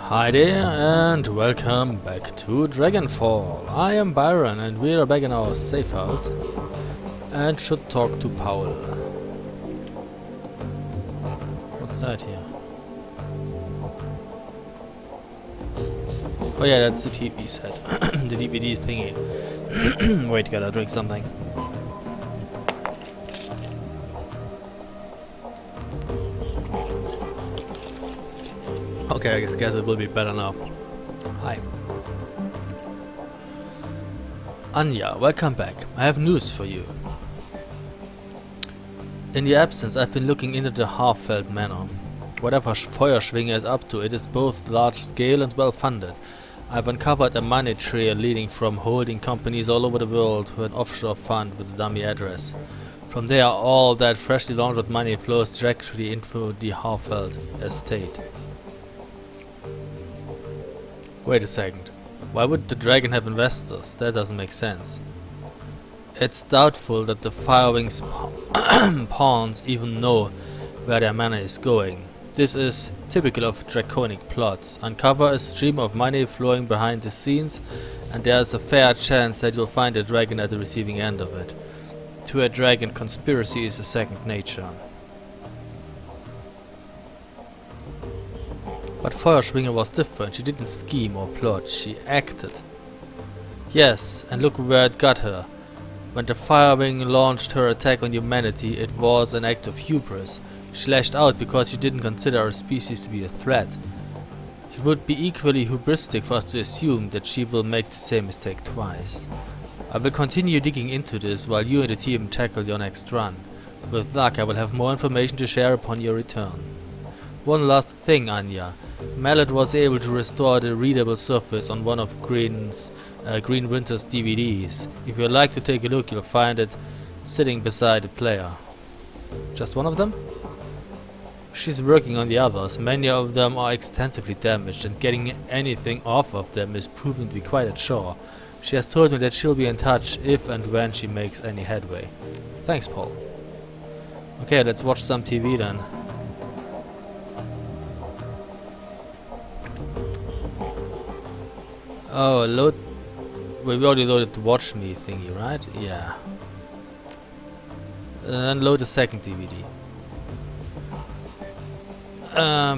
Hi there and welcome back to Dragonfall. I am Byron and we are back in our safe house and should talk to Paul. What's that here? Oh yeah, that's the TV set. The DVD thingy. Wait, gotta drink something. Okay, I guess it will be better now. Hi. Anya, welcome back. I have news for you. In your absence, I've been looking into the Half-Felt Manor. Whatever Feuerschwinger is up to, it is both large-scale and well-funded. I've uncovered a money trail leading from holding companies all over the world to an offshore fund with a dummy address. From there, all that freshly laundered money flows directly into the Half-Felt estate. Wait a second. Why would the dragon have investors? That doesn't make sense. It's doubtful that the Firewing's pawns even know where their mana is going. This is typical of draconic plots. Uncover a stream of money flowing behind the scenes, and there's a fair chance that you'll find a dragon at the receiving end of it. To a dragon, conspiracy is a second nature. But Feuerschwinger was different. She didn't scheme or plot, she acted. Yes, and look where it got her. When the Firewing launched her attack on humanity, it was an act of hubris. She lashed out because she didn't consider our species to be a threat. It would be equally hubristic for us to assume that she will make the same mistake twice. I will continue digging into this while you and the team tackle your next run. With luck, I will have more information to share upon your return. One last thing, Anya. Mallet was able to restore the readable surface on one of Green Winter's DVDs. If you'd like to take a look, you'll find it sitting beside the player. Just one of them? She's working on the others. Many of them are extensively damaged, and getting anything off of them is proving to be quite a chore. She has told me that she'll be in touch if and when she makes any headway. Thanks, Paul. Okay, let's watch some TV then. Oh, we already loaded the Watch Me thingy, right? Yeah. And load the second DVD.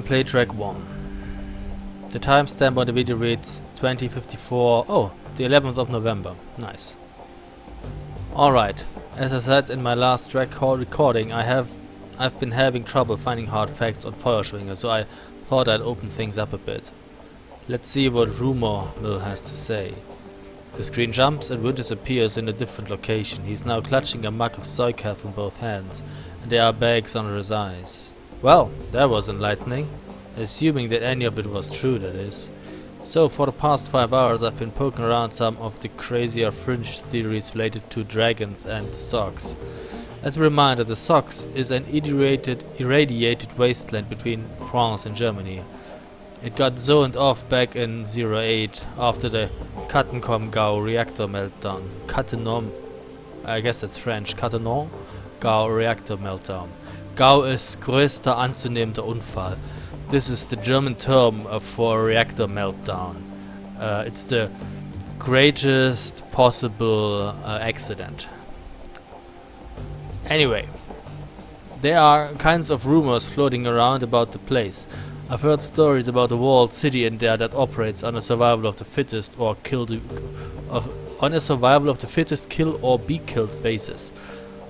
Play track 1. The timestamp on the video reads 2054. Oh, the 11th of November. Nice. Alright. As I said in my last track recording, I've been having trouble finding hard facts on Feuerschwinger, so I thought I'd open things up a bit. Let's see what Rumor Mill has to say. The screen jumps and Winters appears in a different location. He's now clutching a mug of soy calf in both hands, and there are bags under his eyes. Well, that was enlightening. Assuming that any of it was true, that is. So, for the past 5 hours I've been poking around some of the crazier fringe theories related to dragons and the Socks. As a reminder, the Socks is an irradiated wasteland between France and Germany. It got zoned off back in 08 after the Cattenom-Gau reactor meltdown. Cattenom, I guess that's French. Cattenom-Gau reactor meltdown. Gau is größter anzunehmender Unfall. This is the German term for a reactor meltdown. It's the greatest possible accident. Anyway, there are kinds of rumors floating around about the place. I've heard stories about a walled city in there that operates on a survival of the fittest or kill or be killed basis.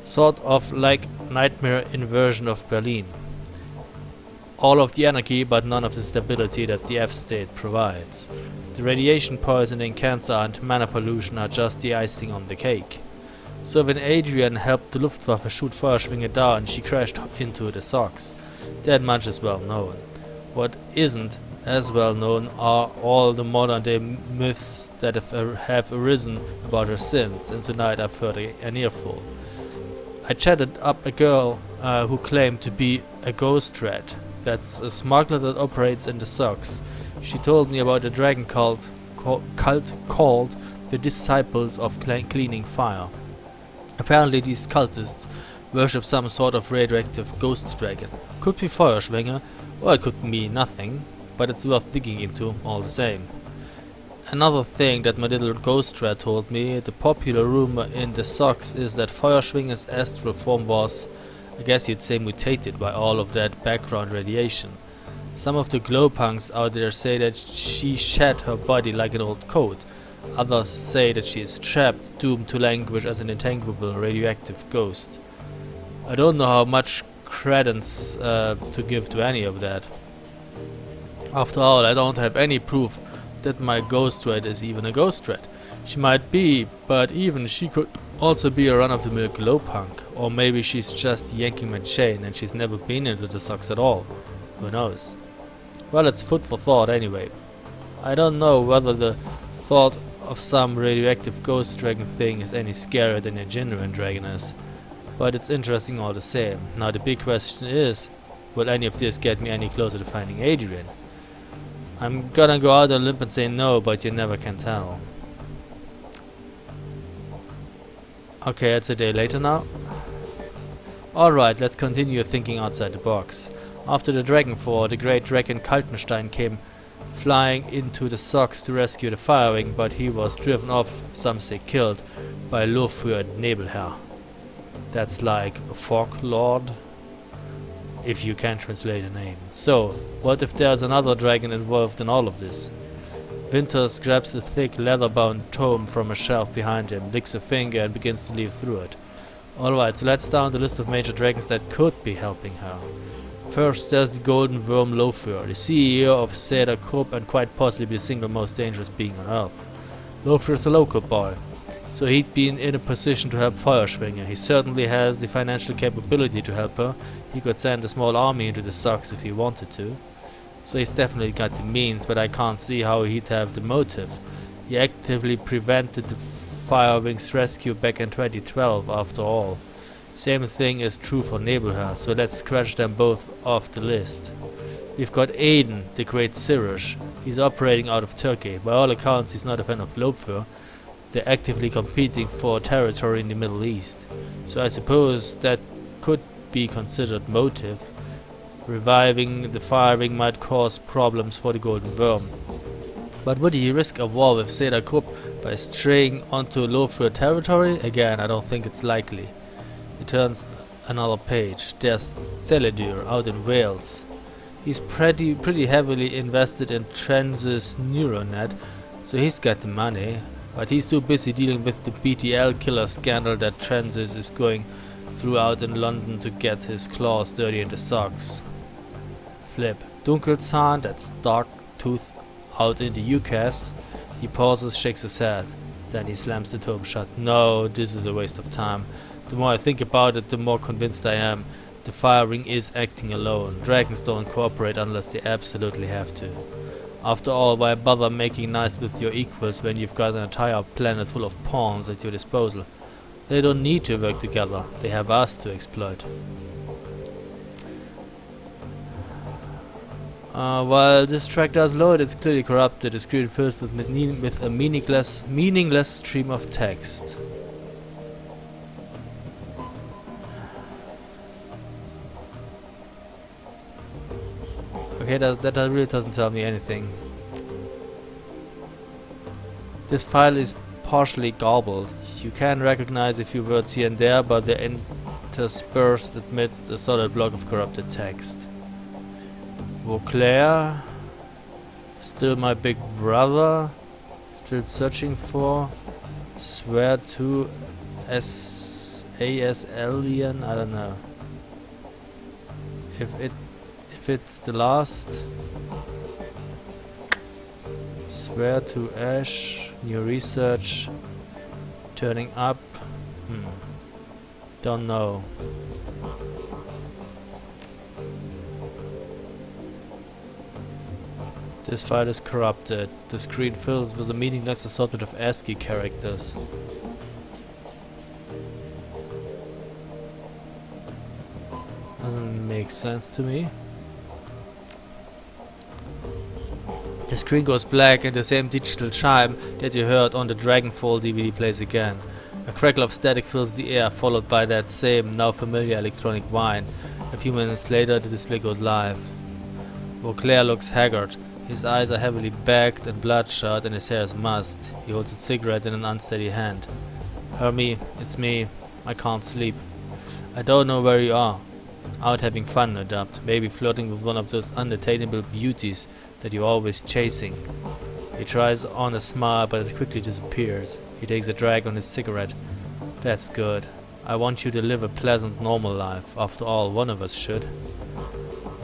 Sort of like nightmare inversion of Berlin. All of the anarchy but none of the stability that the F-state provides. The radiation poisoning, cancer and mana pollution are just the icing on the cake. So when Adrian helped the Luftwaffe shoot Feuerschwinger down, she crashed into the Socks. That much is well known. What isn't as well known are all the modern day myths that have arisen about her sins, and tonight I've heard an earful. I chatted up a girl who claimed to be a ghost rat. That's a smuggler that operates in the Socks. She told me about a dragon cult called the Disciples of Cleaning Fire. Apparently these cultists worship some sort of radioactive ghost dragon. Could be Feuerschwinger, or it could mean nothing. but it's worth digging into all the same. Another thing that my little ghost rat told me, the popular rumor in the socks is that Feuerschwinger's astral form was, I guess you'd say, mutated by all of that background radiation. Some of the glowpunks out there say that she shed her body like an old coat. Others say that she is trapped, doomed to languish as an intangible radioactive ghost. I don't know how much credence to give to any of that. After all, I don't have any proof that my ghost rat is even a ghost rat. She might be, but even she could also be a run-of-the-mill glowpunk. Or maybe she's just yanking my chain and she's never been into the socks at all. Who knows? Well, it's food for thought anyway. I don't know whether the thought of some radioactive ghost dragon thing is any scarier than a genuine dragon is. But it's interesting all the same. Now the big question is, will any of this get me any closer to finding Adrian? I'm gonna go out on a limb and say no, but you never can tell. Okay, it's a day later now. Alright, let's continue thinking outside the box. After the Dragonfall, the great dragon Kaltenstein came flying into the socks to rescue the Firewing, but he was driven off, some say killed, by Lofur and Nebelherr. That's like a fog lord, if you can translate a name. So, what if there's another dragon involved in all of this? Winters grabs a thick leather-bound tome from a shelf behind him, licks a finger and begins to leaf through it. Alright, so let's down the list of major dragons that could be helping her. First, there's the golden worm Lofur, the CEO of Cedar Krupp and quite possibly the single most dangerous being on Earth. Lofur is a local boy, so he'd be in a position to help Feuerschwinger. He certainly has the financial capability to help her. He could send a small army into the socks if he wanted to. So he's definitely got the means, but I can't see how he'd have the motive. He actively prevented the Firewing's rescue back in 2012 after all. Same thing is true for Nebelherr, so let's scratch them both off the list. We've got Aiden, the great Sirish. He's operating out of Turkey. By all accounts, he's not a fan of Lofur. They're actively competing for territory in the Middle East. So I suppose that could be considered motive. Reviving the Firewing might cause problems for the Golden Worm. But would he risk a war with Cedar Krupp by straying onto Lofur territory? Again, I don't think it's likely. He turns another page. There's Celedur out in Wales. He's pretty heavily invested in Trans's Neuronet, so he's got the money. But he's too busy dealing with the BTL killer scandal that Transis is going through out in London to get his claws dirty in the socks. Flip. Dunkelzahn, that's Darktooth out in the UCAS. He pauses, shakes his head. Then he slams the tome shut. No, this is a waste of time. The more I think about it, the more convinced I am. The Firewing is acting alone. Dragons don't cooperate unless they absolutely have to. After all, why bother making nice with your equals when you've got an entire planet full of pawns at your disposal? They don't need to work together. They have us to exploit. While this track does load, it's clearly corrupted. The screen fills with a meaningless stream of text. Okay, that really doesn't tell me anything. This file is partially garbled. You can recognize a few words here and there, but they're interspersed amidst a solid block of corrupted text. Vauclair, still my big brother, still searching for, swear to ASLian, I don't know. If it's the last, swear to Ash, new research, turning up, don't know. This file is corrupted. The screen fills with a meaningless assortment of ASCII characters. Doesn't make sense to me. The screen goes black and the same digital chime that you heard on the Dragonfall DVD plays again. A crackle of static fills the air, followed by that same, now familiar electronic whine. A few minutes later, the display goes live. Vauclair looks haggard. His eyes are heavily bagged and bloodshot and his hair is mussed. He holds a cigarette in an unsteady hand. Hermie, it's me. I can't sleep. I don't know where you are. Out having fun, no doubt. Maybe flirting with one of those unattainable beauties that you're always chasing. He tries on a smile, but it quickly disappears. He takes a drag on his cigarette. That's good. I want you to live a pleasant, normal life. After all, one of us should.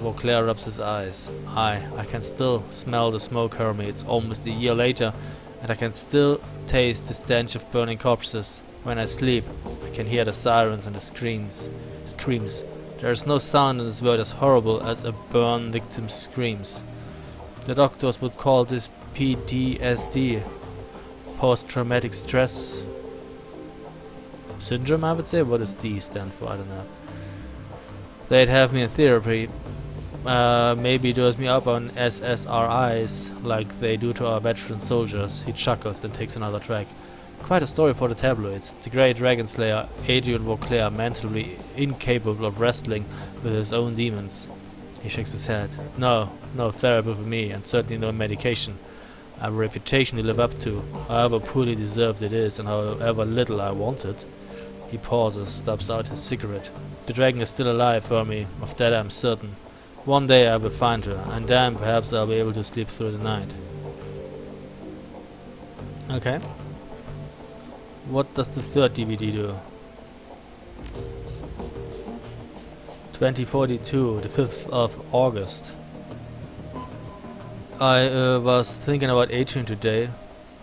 Vauclair rubs his eyes. I can still smell the smoke, Hermie. It's almost a year later, and I can still taste the stench of burning corpses. When I sleep, I can hear the sirens and the screams. There is no sound in this world as horrible as a burn victim's screams. The doctors would call this PTSD, post-traumatic stress syndrome, I would say. What does D stand for? I don't know. They'd have me in therapy. Maybe dose me up on SSRIs like they do to our veteran soldiers. He chuckles and takes another track. Quite a story for the tabloids. The great dragon slayer Adrian Vauclair, mentally incapable of wrestling with his own demons. He shakes his head. No therapy for me, and certainly no medication. I have a reputation to live up to, however poorly deserved it is, and however little I want it. He pauses, stubs out his cigarette. The dragon is still alive for me, of that I am certain. One day I will find her, and then perhaps I'll be able to sleep through the night. Okay. What does the third DVD do? 2042, the 5th of August. I was thinking about Adrian today,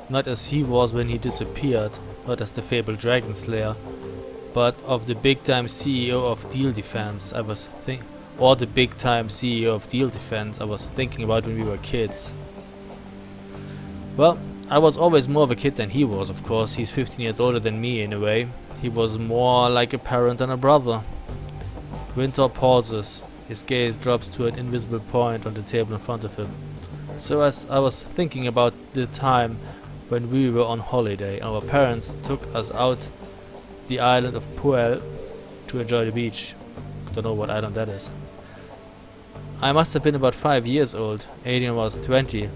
not as he was when he disappeared, not as the fabled Dragon Slayer, but of the big-time CEO of Deal Defense. The big-time CEO of Deal Defense I was thinking about when we were kids. Well, I was always more of a kid than he was, of course. He's 15 years older than me in a way. He was more like a parent than a brother. Winter pauses. His gaze drops to an invisible point on the table in front of him. So as I was thinking about the time when we were on holiday, our parents took us out the island of Puel to enjoy the beach. Don't know what island that is. I must have been about 5 years old. Adrian was 20.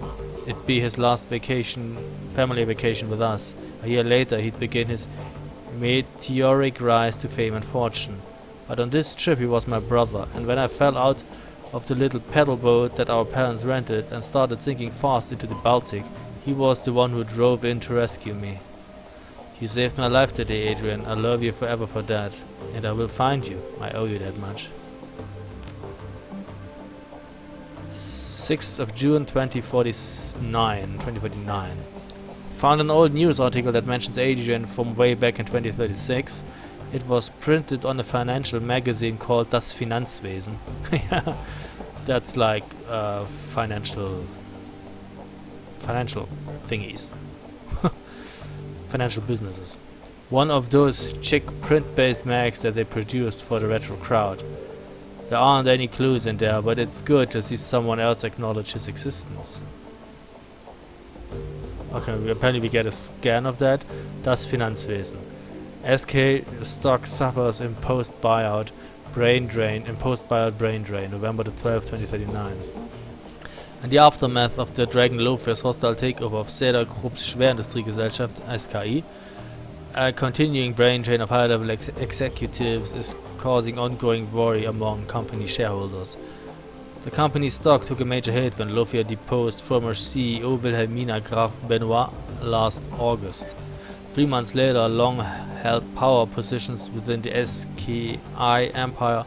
It'd be his last vacation, family vacation with us. A year later he'd begin his meteoric rise to fame and fortune. But on this trip he was my brother, and when I fell out of the little paddle boat that our parents rented and started sinking fast into the Baltic, he was the one who drove in to rescue me. You saved my life today, Adrian. I love you forever for that. And I will find you. I owe you that much. 6th of June 2049. Found an old news article that mentions Adrian from way back in 2036. It was printed on a financial magazine called Das Finanzwesen. Yeah, that's like financial thingies. Financial businesses. One of those chick print-based mags that they produced for the retro crowd. There aren't any clues in there, but it's good to see someone else acknowledge his existence. Okay, apparently we get a scan of that. Das Finanzwesen. SK stock suffers in post-buyout brain drain, November the 12th, 2039. In the aftermath of the Dragon Loafers hostile takeover of Seda Group's Schwerindustriegesellschaft SKI, a continuing brain drain of high-level executives is causing ongoing worry among company shareholders. The company's stock took a major hit when Loafia deposed former CEO Wilhelmina Graf Benoit last August. 3 months later, long-held power positions within the SKI empire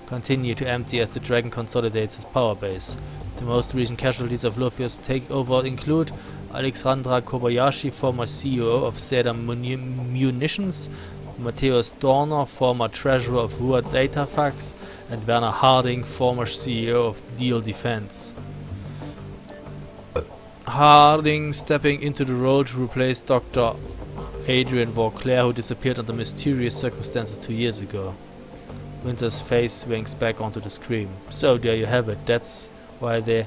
continue to empty as the Dragon consolidates its power base. The most recent casualties of Lofia's takeover include Alexandra Kobayashi, former CEO of Seda Munitions, Matthäus Dorner, former treasurer of Ruhr Datafax, and Werner Harding, former CEO of Deal Defense. Harding stepping into the role to replace Dr. Adrian Vauclair, who disappeared under mysterious circumstances 2 years ago. Winter's face swings back onto the screen. So there you have it. That's what they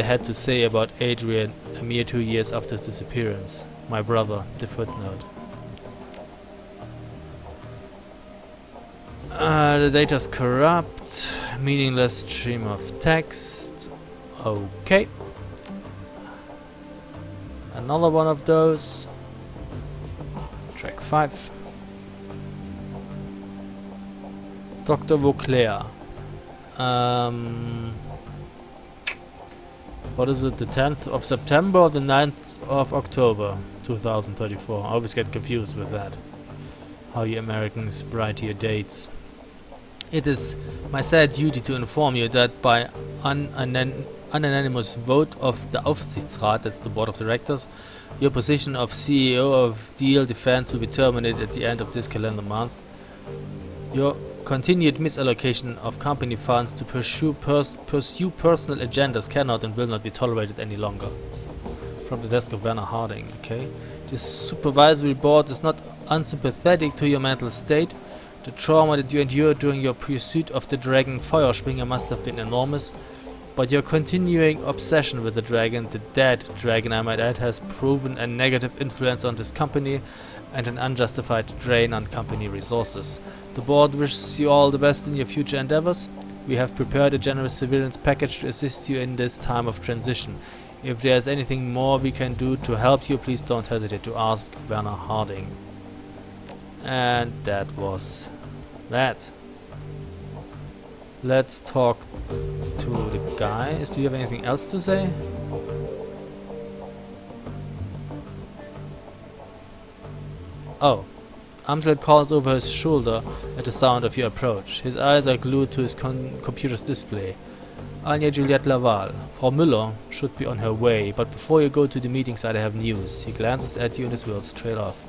had to say about Adrian a mere 2 years after his disappearance. My brother, the footnote. The data's corrupt, meaningless stream of text. Okay. Another one of those. Track 5. Dr. Vauclair. What is it, the 10th of September or the 9th of October 2034? I always get confused with that. How you Americans write your dates. It is my sad duty to inform you that by unanimous vote of the Aufsichtsrat, that's the board of directors, your position of CEO of Deal Defense will be terminated at the end of this calendar month. Your continued misallocation of company funds to pursue personal agendas cannot and will not be tolerated any longer. From the desk of Werner Harding, okay. The supervisory board is not unsympathetic to your mental state. The trauma that you endured during your pursuit of the dragon Feuerspringer must have been enormous, but your continuing obsession with the dragon, the dead dragon I might add, has proven a negative influence on this company and an unjustified drain on company resources. The board wishes you all the best in your future endeavors. We have prepared a generous civilians package to assist you in this time of transition. If there is anything more we can do to help you, please don't hesitate to ask. Werner Harding. And that was that. Let's talk to the guys. Do you have anything else to say? Oh. Amsel calls over his shoulder at the sound of your approach. His eyes are glued to his computer's display. Anya Juliette Laval. Frau Müller should be on her way, but before you go to the meeting site I have news. He glances at you and his wheels trail off.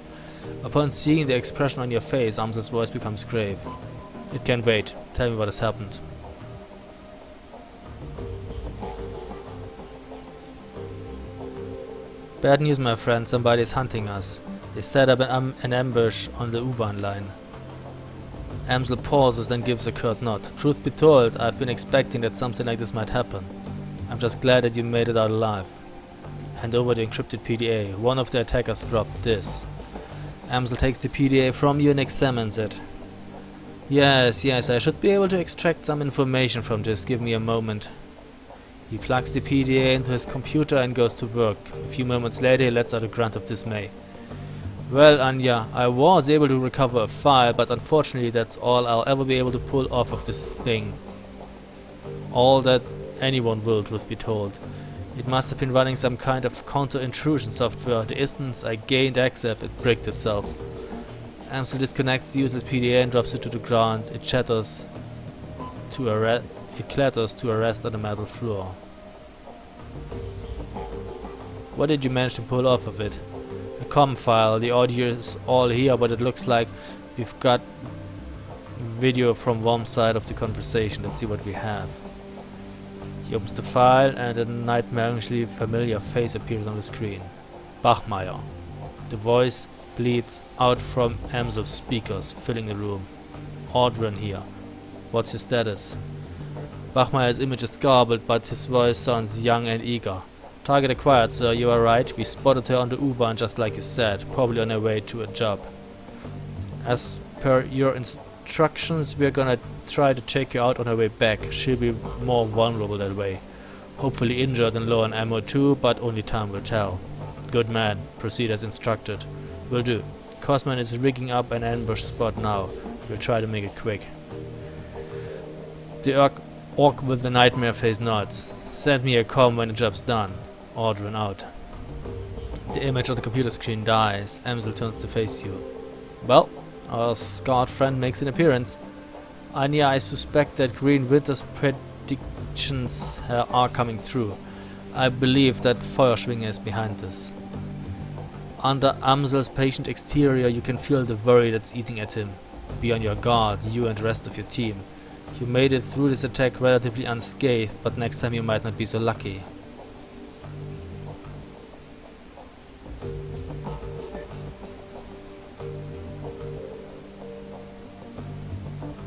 Upon seeing the expression on your face, Amsel's voice becomes grave. It can wait. Tell me what has happened. Bad news, my friend. Somebody is hunting us. They set up an ambush on the U-Bahn line. Amsel pauses, then gives a curt nod. Truth be told, I've been expecting that something like this might happen. I'm just glad that you made it out alive. Hand over the encrypted PDA. One of the attackers dropped this. Amsel takes the PDA from you and examines it. Yes, I should be able to extract some information from this. Give me a moment. He plugs the PDA into his computer and goes to work. A few moments later he lets out a grunt of dismay. Well, Anya, I was able to recover a file, but unfortunately that's all I'll ever be able to pull off of this thing. All that anyone will, truth be told. It must have been running some kind of counter-intrusion software. The instant I gained access, it bricked itself. Amsel disconnects the useless PDA and drops it to the ground. It clatters to a rest on the metal floor. What did you manage to pull off of it? A COM file. The audio is all here, but it looks like we've got video from one side of the conversation. Let's see what we have. He opens the file and a nightmarishly familiar face appears on the screen. Bachmeier. The voice bleeds out from Amsel's speakers, filling the room. Audrun here. What's your status? Bachmeier's image is garbled, but his voice sounds young and eager. Target acquired, sir. You are right. We spotted her on the U-Bahn just like you said, probably on her way to a job. As per your instructions, we're gonna try to take her out on her way back. She'll be more vulnerable that way. Hopefully injured and low on ammo too, but only time will tell. Good man. Proceed as instructed. Will do. Cosman is rigging up an ambush spot now. We'll try to make it quick. The orc with the nightmare face nods. Send me a comm when the job's done. Audrun out. The image on the computer screen dies. Amsel turns to face you. Well, our scarred friend makes an appearance. Anya, I suspect that Green Winter's predictions are coming true. I believe that Feuerspringer is behind this. Under Amsel's patient exterior, you can feel the worry that's eating at him. Be on your guard, you and the rest of your team. You made it through this attack relatively unscathed, but next time you might not be so lucky.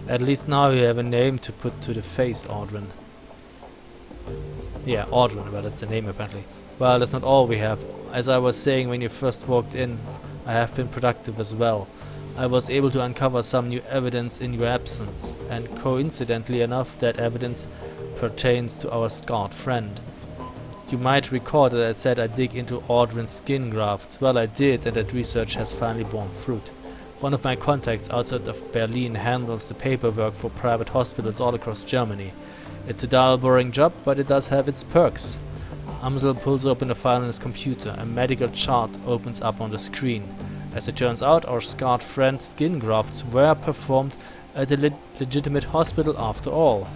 At least now you have a name to put to the face, Audrun. Yeah, Audrun, well that's the name apparently. Well, that's not all we have. As I was saying when you first walked in, I have been productive as well. I was able to uncover some new evidence in your absence, and coincidentally enough, that evidence pertains to our scarred friend. You might recall that I said I dig into Aldrin's skin grafts. Well, I did, and that research has finally borne fruit. One of my contacts outside of Berlin handles the paperwork for private hospitals all across Germany. It's a dull, boring job, but it does have its perks. Amsel pulls open a file on his computer. A medical chart opens up on the screen. As it turns out, our scarred friend's skin grafts were performed at a legitimate hospital after all.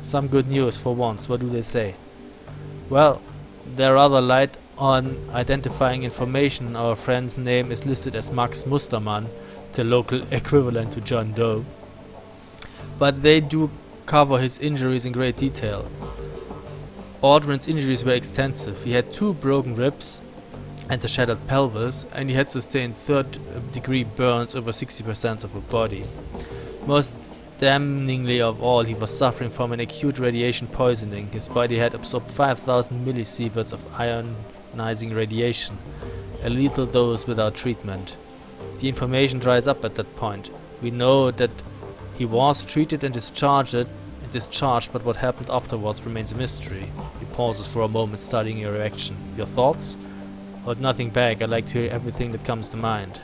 Some good news for once, what do they say? Well, they're rather light on identifying information. Our friend's name is listed as Max Mustermann, the local equivalent to John Doe. But they do cover his injuries in great detail. Aldrin's injuries were extensive. He had 2 broken ribs and a shattered pelvis, and he had sustained third-degree burns over 60% of the body. Most damningly of all, he was suffering from an acute radiation poisoning. His body had absorbed 5,000 millisieverts of ionizing radiation, a lethal dose without treatment. The information dries up at that point. We know that he was treated and discharged, but what happened afterwards remains a mystery. He pauses for a moment, studying your reaction. Your thoughts? Hold nothing back. I'd like to hear everything that comes to mind.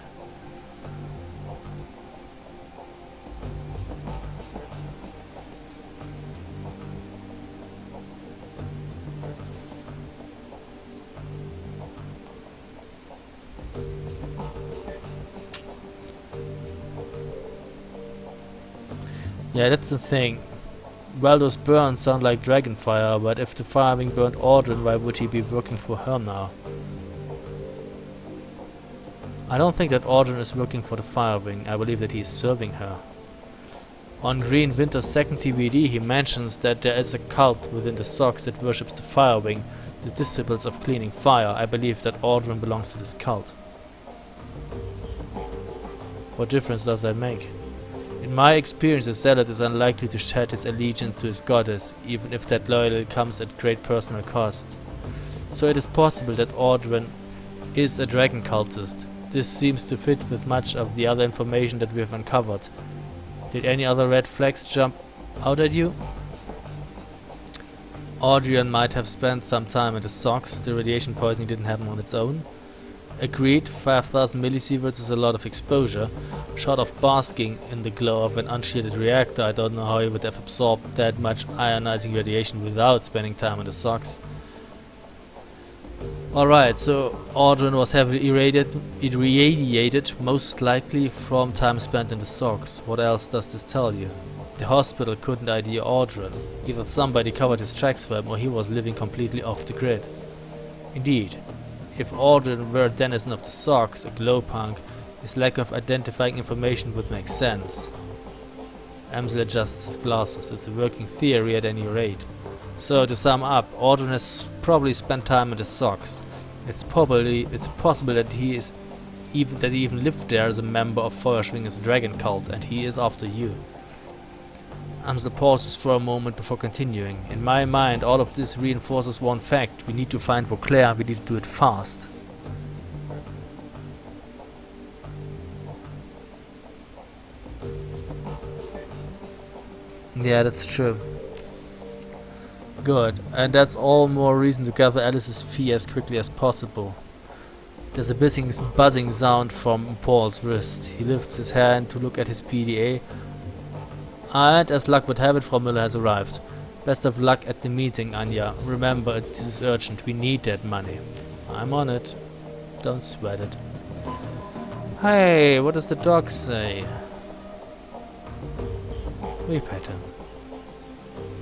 Yeah, that's the thing. Well, those burns sound like Dragonfire, but if the Firewing burned Aldrin, why would he be working for her now? I don't think that Aldrin is working for the Firewing. I believe that he is serving her. On Green Winter's second DVD, he mentions that there is a cult within the Sox that worships the Firewing, the disciples of cleaning fire. I believe that Aldrin belongs to this cult. What difference does that make? In my experience, a zealot is unlikely to shed his allegiance to his goddess, even if that loyalty comes at great personal cost. So it is possible that Aldrin is a dragon cultist. This seems to fit with much of the other information that we have uncovered. Did any other red flags jump out at you? Adrian might have spent some time in the Sox. The radiation poisoning didn't happen on its own. Agreed, 5,000 millisieverts is a lot of exposure. Short of basking in the glow of an unshielded reactor, I don't know how he would have absorbed that much ionizing radiation without spending time in the Sox. Alright, so Aldrin was heavily irradiated, most likely from time spent in the Sox. What else does this tell you? The hospital couldn't ID Aldrin. Either somebody covered his tracks for him or he was living completely off the grid. Indeed. If Aldrin were a denizen of the Sox, a glowpunk, his lack of identifying information would make sense. Amsel adjusts his glasses. It's a working theory at any rate. So to sum up, Aldrin has probably spent time in the Sox. It's possible that he even lived there as a member of Feuerschwinger's dragon cult, and he is after you. Amsel pauses for a moment before continuing. In my mind, all of this reinforces one fact. We need to find Vauclair, we need to do it fast. Yeah, that's true. Good, and that's all more reason to gather Alice's fee as quickly as possible. There's a buzzing sound from Paul's wrist. He lifts his hand to look at his PDA. And as luck would have it, Frau Müller has arrived. Best of luck at the meeting, Anja. Remember, this is urgent. We need that money. I'm on it. Don't sweat it. Hey, what does the dog say? We pet him.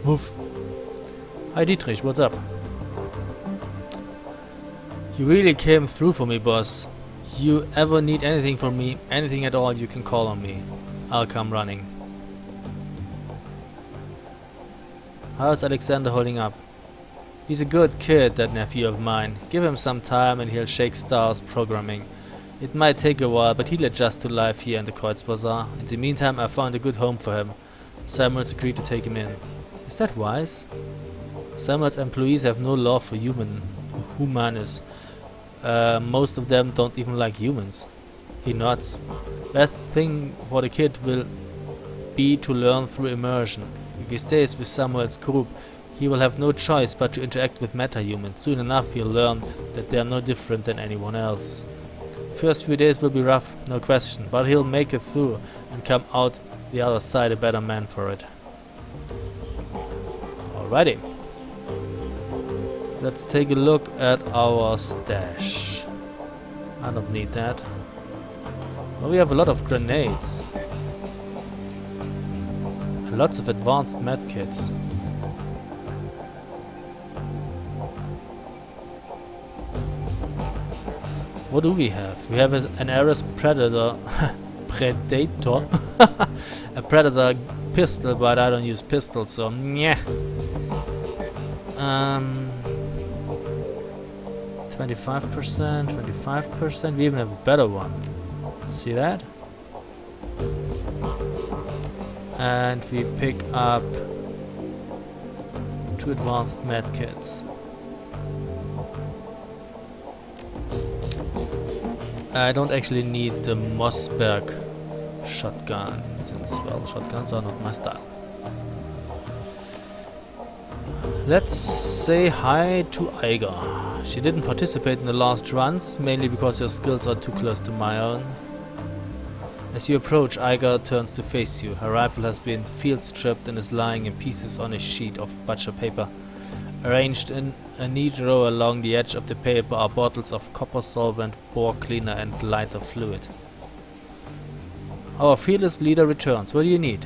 Woof. Hi Dietrich, what's up? You really came through for me, boss. You ever need anything from me, anything at all, you can call on me. I'll come running. How's Alexander holding up? He's a good kid, that nephew of mine. Give him some time and he'll shake Star's programming. It might take a while, but he'll adjust to life here in the Kreuzbazaar. In the meantime, I found a good home for him. Samuel's agreed to take him in. Is that wise? Samuel's employees have no love for humanis. Most of them don't even like humans. He nods. Best thing for the kid will be to learn through immersion. If he stays with Samuel's group, he will have no choice but to interact with metahumans. Soon enough he'll learn that they are no different than anyone else. First few days will be rough, no question, but he'll make it through and come out the other side a better man for it. Alrighty. Let's take a look at our stash. I don't need that. Well, we have a lot of grenades. And lots of advanced medkits. What do we have? We have an Ares Predator. Predator? A Predator pistol, but I don't use pistols, so yeah. 25%, 25%. We even have a better one. See that? And we pick up 2 advanced medkits. I don't actually need the Mossberg shotgun, since, well, shotguns are not my style. Let's say hi to Eiger. She didn't participate in the last runs, mainly because her skills are too close to my own. As you approach, Eiger turns to face you. Her rifle has been field stripped and is lying in pieces on a sheet of butcher paper. Arranged in a neat row along the edge of the paper are bottles of copper solvent, bore cleaner and lighter fluid. Our fearless leader returns. What do you need?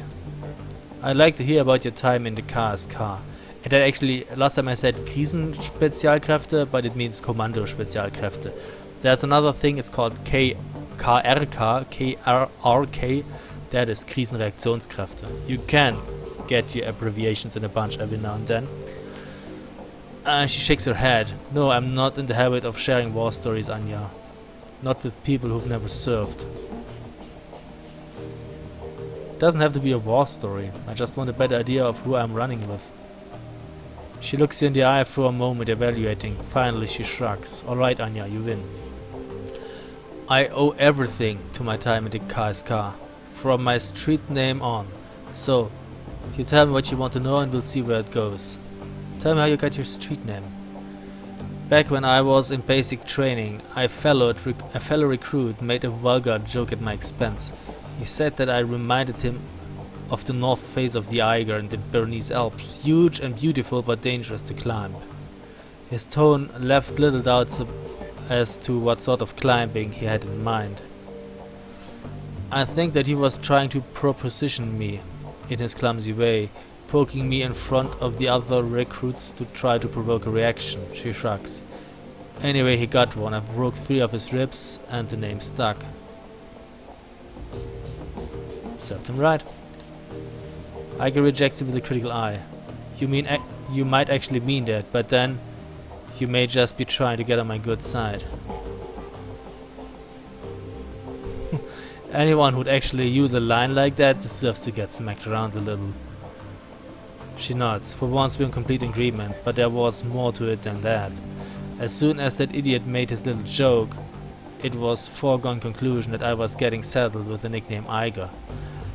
I'd like to hear about your time in the KSK. And that actually, last time I said Krisenspezialkräfte, but it means Kommando-Spezialkräfte. There's another thing, it's called KRK, KRRK, that is Krisenreaktionskräfte. You can get your abbreviations in a bunch every now and then. She shakes her head. No, I'm not in the habit of sharing war stories, Anya. Not with people who've never served. Doesn't have to be a war story. I just want a better idea of who I'm running with. She looks you in the eye for a moment, evaluating. Finally, she shrugs. Alright, Anya, you win. I owe everything to my time in the KSK, from my street name on. So, you tell me what you want to know and we'll see where it goes. Tell me how you got your street name. Back when I was in basic training, a fellow recruit made a vulgar joke at my expense. He said that I reminded him of the north face of the Eiger in the Bernese Alps, huge and beautiful but dangerous to climb. His tone left little doubts as to what sort of climbing he had in mind. I think that he was trying to proposition me in his clumsy way, poking me in front of the other recruits to try to provoke a reaction. She shrugs. Anyway, he got one. I broke 3 of his ribs and the name stuck. Served him right. Eiger rejects it with a critical eye. You might actually mean that, but then you may just be trying to get on my good side. Anyone who'd actually use a line like that deserves to get smacked around a little. She nods. For once we're in complete agreement, but there was more to it than that. As soon as that idiot made his little joke, it was foregone conclusion that I was getting saddled with the nickname Eiger.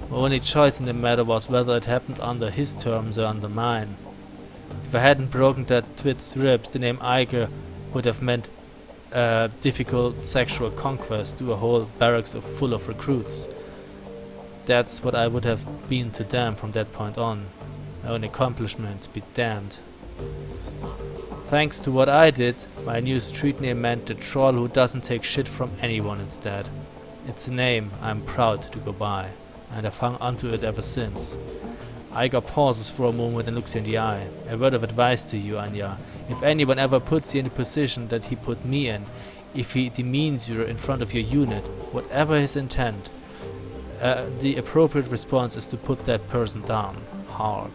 My only choice in the matter was whether it happened under his terms or under mine. If I hadn't broken that twit's ribs, the name Eiger would have meant difficult sexual conquest to a whole barracks full of recruits. That's what I would have been to them from that point on. My own accomplishment be damned. Thanks to what I did, my new street name meant the troll who doesn't take shit from anyone instead. It's a name I'm proud to go by, and I've hung onto it ever since. Eiger pauses for a moment and looks you in the eye. A word of advice to you, Anya. If anyone ever puts you in the position that he put me in, if he demeans you in front of your unit, whatever his intent, the appropriate response is to put that person down. Hard.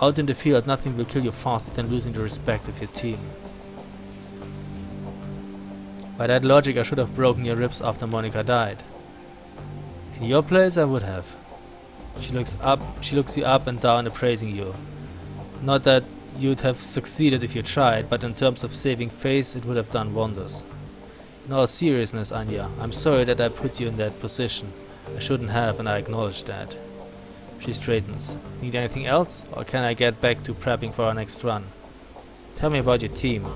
Out in the field, nothing will kill you faster than losing the respect of your team. By that logic, I should have broken your ribs after Monica died. In your place, I would have. She looks you up and down, appraising you. Not that you'd have succeeded if you tried, but in terms of saving face, it would have done wonders. In all seriousness, Anya, I'm sorry that I put you in that position. I shouldn't have, and I acknowledge that. She straightens. Need anything else, or can I get back to prepping for our next run? Tell me about your team.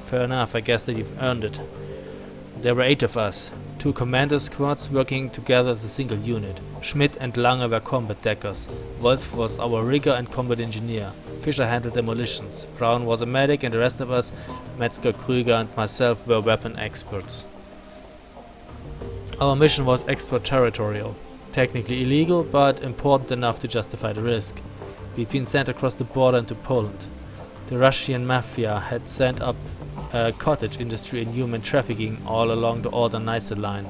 Fair enough, I guess that you've earned it. There were 8 of us. 2 commander squads working together as a single unit. Schmidt and Lange were combat deckers. Wolf was our rigger and combat engineer. Fischer handled demolitions. Brown was a medic, and the rest of us, Metzger, Krüger and myself, were weapon experts. Our mission was extraterritorial. Technically illegal, but important enough to justify the risk. We'd been sent across the border into Poland. The Russian mafia had set up a cottage industry in human trafficking all along the Oder-Neisse line.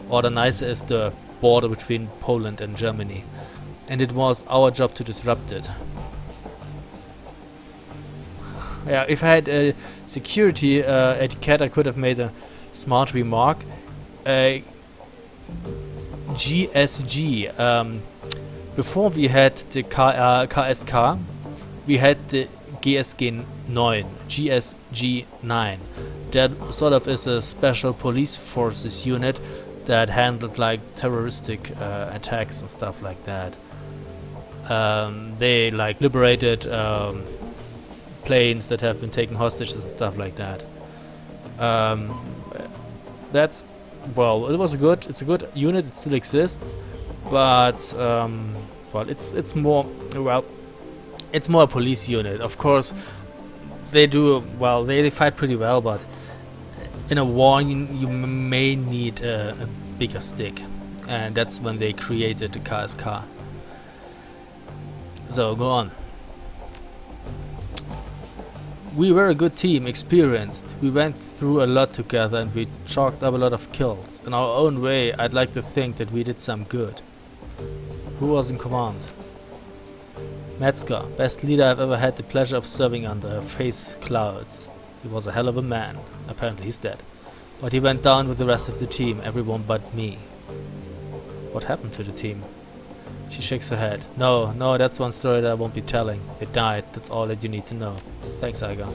Oder-Neisse is the border between Poland and Germany, and it was our job to disrupt it. Yeah, if I had a security etiquette, I could have made a smart remark. GSG. Before we had the KSK, we had the GSG 9, GSG 9. That sort of is a special police forces unit that handled like terroristic attacks and stuff like that. They like liberated planes that have been taken hostages and stuff like that. That's, well, it's a good unit. It still exists, but well, it's more a police unit. Of course, they do well. They fight pretty well, but in a war, you may need a bigger stick, and that's when they created the KSK. So go on. We were a good team, experienced. We went through a lot together and we chalked up a lot of kills. In our own way, I'd like to think that we did some good. Who was in command? Metzger, best leader I've ever had the pleasure of serving under. Face clouds. He was a hell of a man. Apparently he's dead. But he went down with the rest of the team, everyone but me. What happened to the team? She shakes her head. No, that's one story that I won't be telling. They died, that's all that you need to know. Thanks, Iga.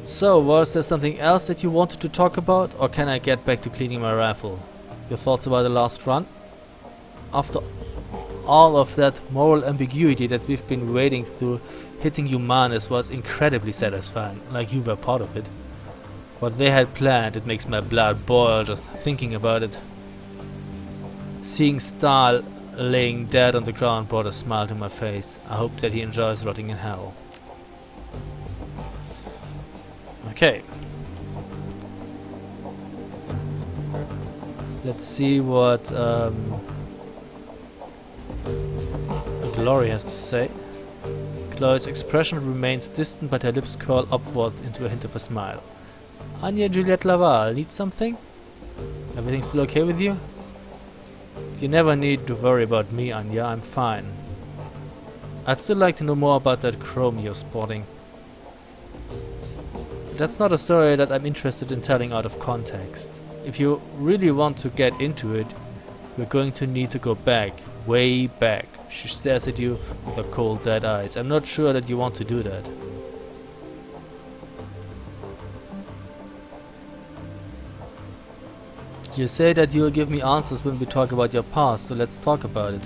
So, was there something else that you wanted to talk about, or can I get back to cleaning my rifle? Your thoughts about the last run? After all of that moral ambiguity that we've been wading through, hitting Humanis was incredibly satisfying, like you were part of it. What they had planned, it makes my blood boil just thinking about it. Seeing Stahl laying dead on the ground brought a smile to my face. I hope that he enjoys rotting in hell. Okay. Let's see what Glory has to say. Chloe's expression remains distant, but her lips curl upward into a hint of a smile. Anya Juliette Laval, need something? Everything still okay with you? You never need to worry about me, Anya, I'm fine. I'd still like to know more about that chrome you're sporting. That's not a story that I'm interested in telling out of context. If you really want to get into it, we're going to need to go back, way back. She stares at you with her cold, dead eyes. I'm not sure that you want to do that. You say that you'll give me answers when we talk about your past, so let's talk about it.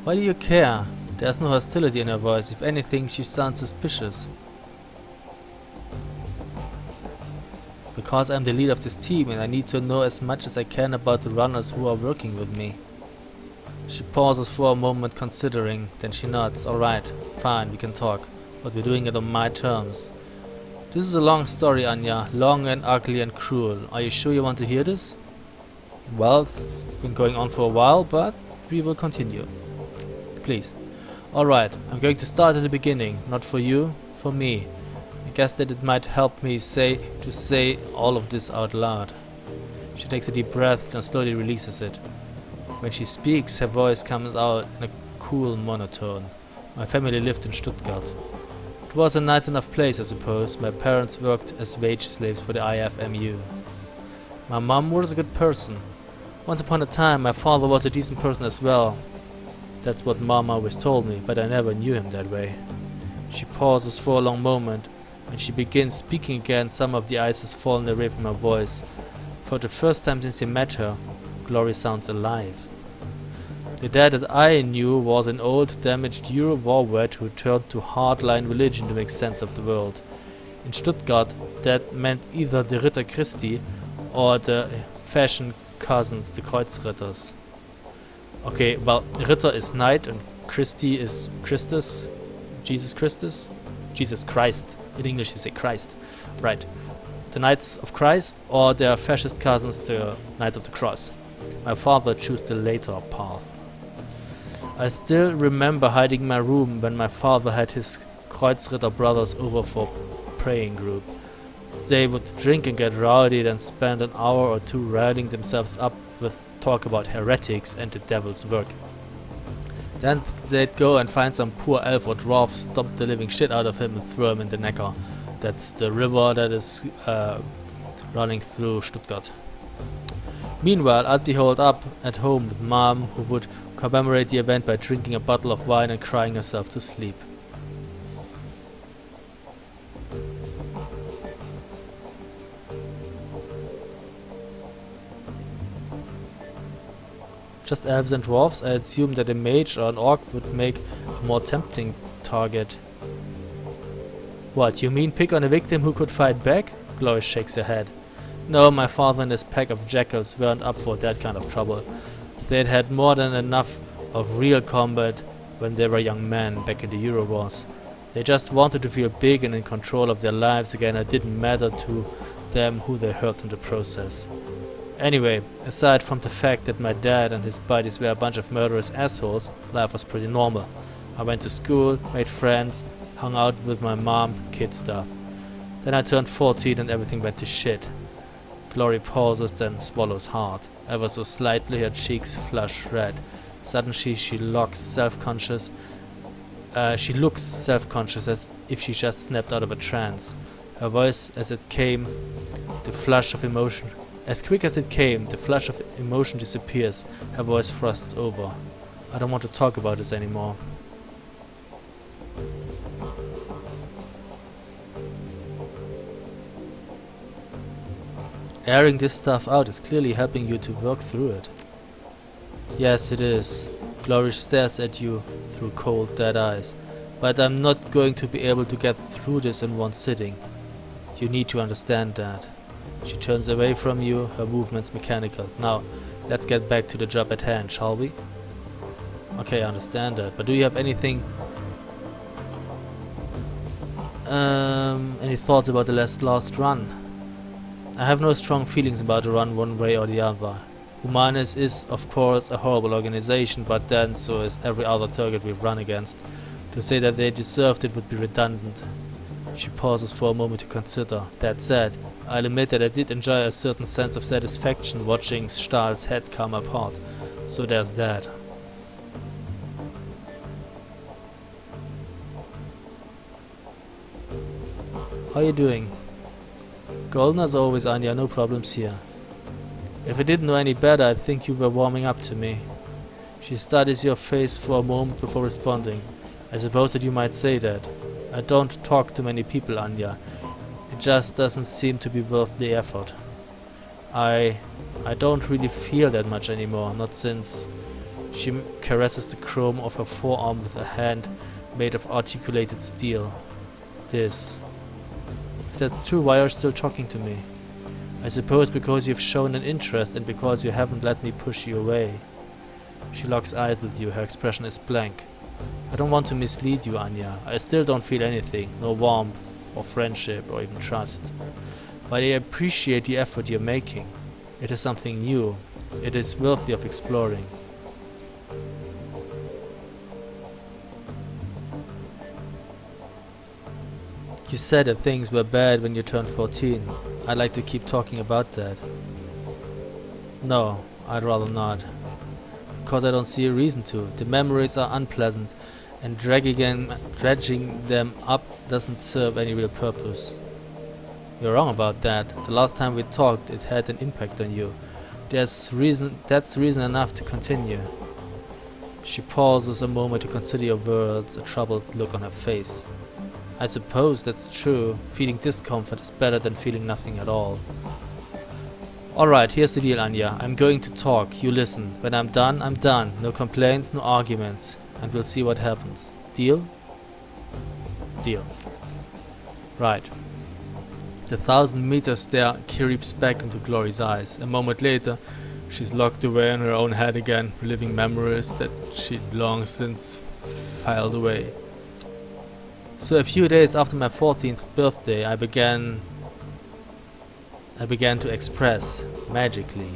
Why do you care? There's no hostility in her voice. If anything, she sounds suspicious. Because I'm the leader of this team and I need to know as much as I can about the runners who are working with me. She pauses for a moment considering, then she nods. Alright, fine, we can talk, but we're doing it on my terms. This is a long story, Anya. Long and ugly and cruel. Are you sure you want to hear this? Well, it's been going on for a while, but we will continue. Please. Alright, I'm going to start at the beginning. Not for you, for me. I guess that it might help me say all of this out loud. She takes a deep breath and slowly releases it. When she speaks, her voice comes out in a cool monotone. My family lived in Stuttgart. It was a nice enough place, I suppose. My parents worked as wage slaves for the IFMU. My mom was a good person. Once upon a time, my father was a decent person as well. That's what Mom always told me, but I never knew him that way. She pauses for a long moment. When she begins speaking again, some of the ice has fallen away from her voice. For the first time since you met her, Glory sounds alive. The dad that I knew was an old, damaged Euro war vet who turned to hardline religion to make sense of the world. In Stuttgart, that meant either the Ritter Christi or the fashion cousins, the Kreuzritters. Okay, well, Ritter is knight and Christi is Christus. Jesus Christus? Jesus Christ. In English you say Christ. Right. The Knights of Christ or their fascist cousins, the Knights of the Cross. My father chose the later path. I still remember hiding in my room when my father had his Kreuzritter brothers over for praying group. They would drink and get rowdy, then spend an hour or two riling themselves up with talk about heretics and the devil's work. Then they'd go and find some poor elf or dwarf, stomp the living shit out of him and throw him in the Neckar. That's the river that is running through Stuttgart. Meanwhile, I'd be holed up at home with Mom, who would commemorate the event by drinking a bottle of wine and crying herself to sleep. Just elves and dwarves? I assume that a mage or an orc would make a more tempting target. What, you mean pick on a victim who could fight back? Glory shakes her head. No, my father and his pack of jackals weren't up for that kind of trouble. They'd had more than enough of real combat when they were young men back in the Euro Wars. They just wanted to feel big and in control of their lives again. It didn't matter to them who they hurt in the process. Anyway, aside from the fact that my dad and his buddies were a bunch of murderous assholes, life was pretty normal. I went to school, made friends, hung out with my mom, kid stuff. Then I turned 14 and everything went to shit. Glory pauses, then swallows hard. Ever so slightly, her cheeks flush red. Suddenly she looks self-conscious as if she just snapped out of a trance. Her voice, as it came, the flush of emotion. As quick as it came, the flush of emotion disappears. Her voice thrusts over. I don't want to talk about this anymore. Airing this stuff out is clearly helping you to work through it. Yes, it is. Glory stares at you through cold, dead eyes. But I'm not going to be able to get through this in one sitting. You need to understand that. She turns away from you, her movements mechanical. Now, let's get back to the job at hand, shall we? Okay, I understand that. But do you have anything... any thoughts about the last run? I have no strong feelings about the run one way or the other. Humanis is, of course, a horrible organization, but then so is every other target we've run against. To say that they deserved it would be redundant. She pauses for a moment to consider. That said, I'll admit that I did enjoy a certain sense of satisfaction watching Stahl's head come apart. So there's that. How are you doing? Golden as always, Anya, no problems here. If I didn't know any better, I'd think you were warming up to me. She studies your face for a moment before responding. I suppose that you might say that. I don't talk to many people, Anya. It just doesn't seem to be worth the effort. I don't really feel that much anymore, not since... She caresses the chrome of her forearm with a hand made of articulated steel. This. If that's true, why are you still talking to me? I suppose because you've shown an interest and because you haven't let me push you away. She locks eyes with you, her expression is blank. I don't want to mislead you, Anya. I still don't feel anything, no warmth, or friendship, or even trust. But I appreciate the effort you're making. It is something new. It is worthy of exploring. You said that things were bad when you turned 14. I'd like to keep talking about that. No, I'd rather not. Because I don't see a reason to. The memories are unpleasant, and dredging them up doesn't serve any real purpose. You're wrong about that. The last time we talked, it had an impact on you. That's reason enough to continue. She pauses a moment to consider your words, a troubled look on her face. I suppose that's true. Feeling discomfort is better than feeling nothing at all. Alright, here's the deal, Anya. I'm going to talk. You listen. When I'm done, I'm done. No complaints, no arguments. And we'll see what happens. Deal? Deal. Right. The 1,000-meter stare creeps back into Glory's eyes. A moment later, she's locked away in her own head again, reliving memories that she'd long since filed away. So a few days after my 14th birthday, I began to express magically.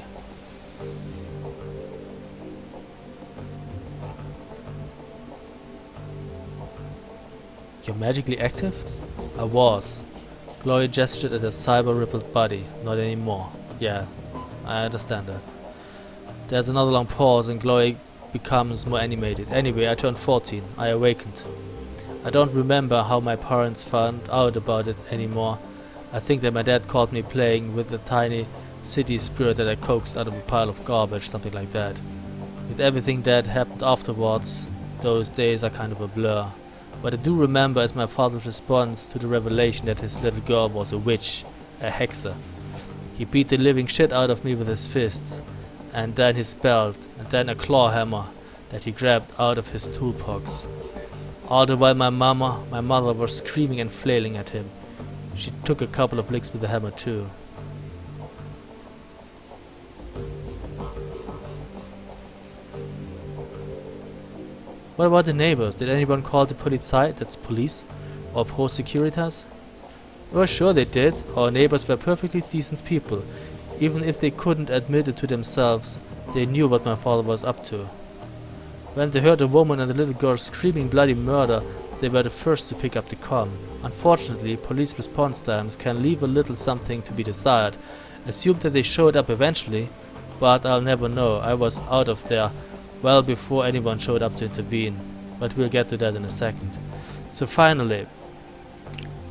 You're magically active? I was. Glory gestured at her cyber-rippled body. Not anymore. Yeah, I understand that. There's another long pause and Glory becomes more animated. Anyway, I turned 14. I awakened. I don't remember how my parents found out about it anymore. I think that my dad caught me playing with a tiny city spirit that I coaxed out of a pile of garbage, something like that. With everything that happened afterwards, those days are kind of a blur. What I do remember is my father's response to the revelation that his little girl was a witch, a hexer. He beat the living shit out of me with his fists, and then his belt, and then a claw hammer that he grabbed out of his toolbox. All the while my mother was screaming and flailing at him. She took a couple of licks with the hammer too. What about the neighbors? Did anyone call the Polizei, that's police, or Pro Securitas? Oh, sure they did. Our neighbors were perfectly decent people. Even if they couldn't admit it to themselves, they knew what my father was up to. When they heard the woman and the little girl screaming bloody murder, they were the first to pick up the comm. Unfortunately, police response times can leave a little something to be desired. Assume that they showed up eventually, but I'll never know. I was out of there well before anyone showed up to intervene, but we'll get to that in a second. So finally,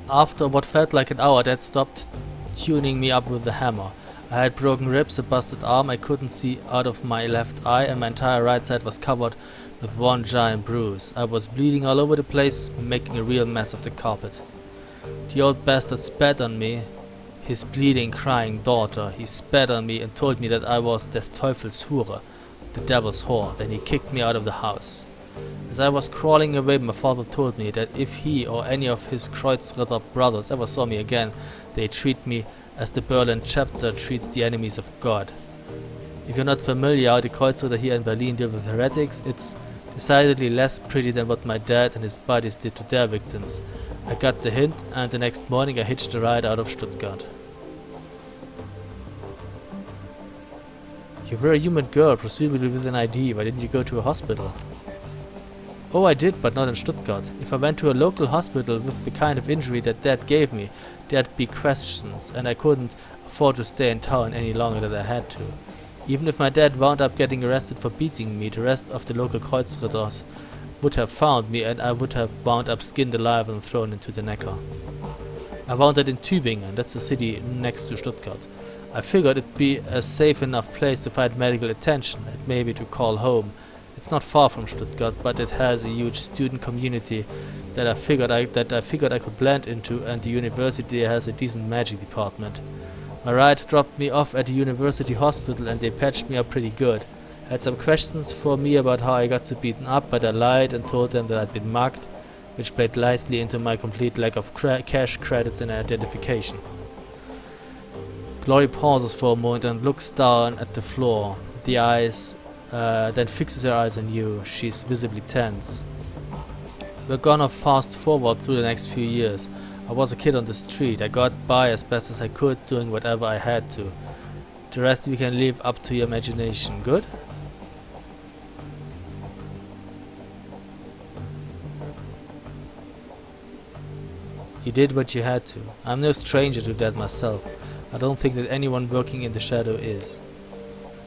after what felt like an hour, Dad stopped tuning me up with the hammer. I had broken ribs, a busted arm, I couldn't see out of my left eye, and my entire right side was covered with one giant bruise. I was bleeding all over the place, making a real mess of the carpet. The old bastard spat on me, his bleeding, crying daughter. He spat on me and told me that I was des Teufels Hure, the devil's whore. Then he kicked me out of the house. As I was crawling away, my father told me that if he or any of his Kreuzritter brothers ever saw me again, they'd treat me as the Berlin chapter treats the enemies of God. If you're not familiar how the Kreuzritter here in Berlin deal with heretics, it's decidedly less pretty than what my dad and his buddies did to their victims. I got the hint, and the next morning I hitched a ride out of Stuttgart. You were a human girl, presumably with an ID. Why didn't you go to a hospital? Oh, I did, but not in Stuttgart. If I went to a local hospital with the kind of injury that Dad gave me, there'd be questions, and I couldn't afford to stay in town any longer than I had to. Even if my dad wound up getting arrested for beating me, the rest of the local Kreuzritters would have found me, and I would have wound up skinned alive and thrown into the Neckar. I wound up in Tübingen, that's the city next to Stuttgart. I figured it'd be a safe enough place to find medical attention, and maybe to call home. It's not far from Stuttgart, but it has a huge student community that I figured I could blend into, and the university has a decent magic department. My ride dropped me off at the university hospital, and they patched me up pretty good. Had some questions for me about how I got so beaten up, but I lied and told them that I'd been mugged, which played nicely into my complete lack of cash credits and identification. Glory pauses for a moment and looks down at the floor. The eyes then fixes her eyes on you. She's visibly tense. We're gonna fast forward through the next few years. I was a kid on the street. I got by as best as I could, doing whatever I had to. The rest we can leave up to your imagination. Good? You did what you had to. I'm no stranger to that myself. I don't think that anyone working in the shadow is.